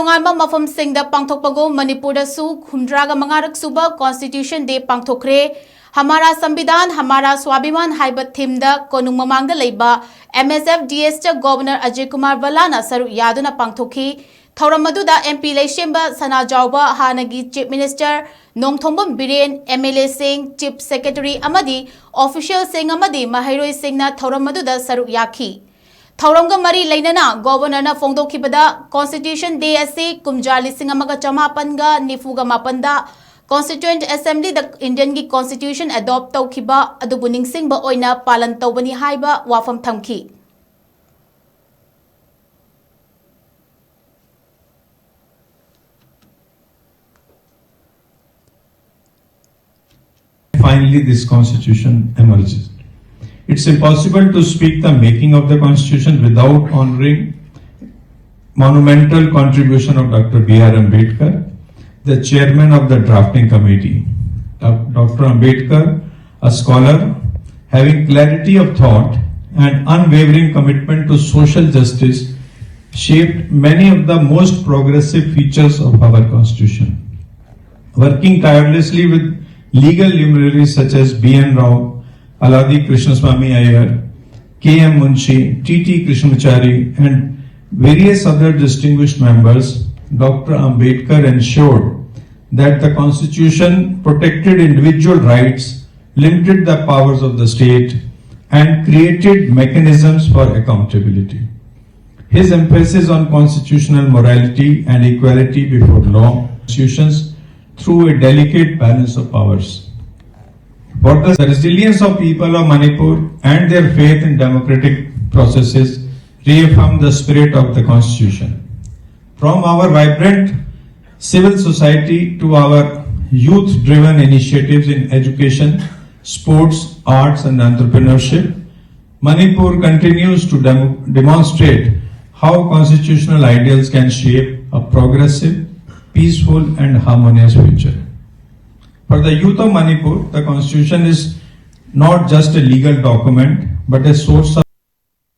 Tonganba Mapham Singda Pangthokpagum Manipur Dasu Rak Suba Constitution Day Pangthokkhre Hamara Sambidan Hamara Swabiman Haibat Thimda Konung Mamangda Leiba MSF DST Governor Ajay Kumar Valana Saru Yaduna Pangthokhi Thoramaduda MP Leishemba Sana Jauba Hanagi Chief Minister Nongthombam Biren MLA Singh Chief Secretary Amadi Official Singh Amadi Mahairoi Singhna Thoramaduda Saru Yaki Thauramga Mari Lainana, Governor na Phongdokhibada, Constitution Day Asi, Kumjar Lisingamaga Chamapanga, Nifuga Mapanda, Constituent Assembly, the Indian Constitution adopt Taukiba, Adubuning Singba Oina, Palan Taubani Haiba, Wafam Tamki. Finally, this constitution emerges. It's impossible to speak the making of the constitution without honoring monumental contribution of Dr. B.R. Ambedkar, the chairman of the drafting committee. Dr. Ambedkar, a scholar, having clarity of thought and unwavering commitment to social justice, shaped many of the most progressive features of our constitution. Working tirelessly with legal luminaries such as B.N. Rao, Aladi Krishnaswamy Iyer, K.M. Munshi, T.T. Krishnamachari, and various other distinguished members, Dr. Ambedkar ensured that the Constitution protected individual rights, limited the powers of the state, and created mechanisms for accountability. His emphasis on constitutional morality and equality before law institutions through a delicate balance of powers. For the resilience of people of Manipur and their faith in democratic processes reaffirm the spirit of the Constitution. From our vibrant civil society to our youth-driven initiatives in education, sports, arts and entrepreneurship, Manipur continues to demonstrate how constitutional ideals can shape a progressive, peaceful and harmonious future. For the youth of Manipur, the Constitution is not just a legal document, but a source of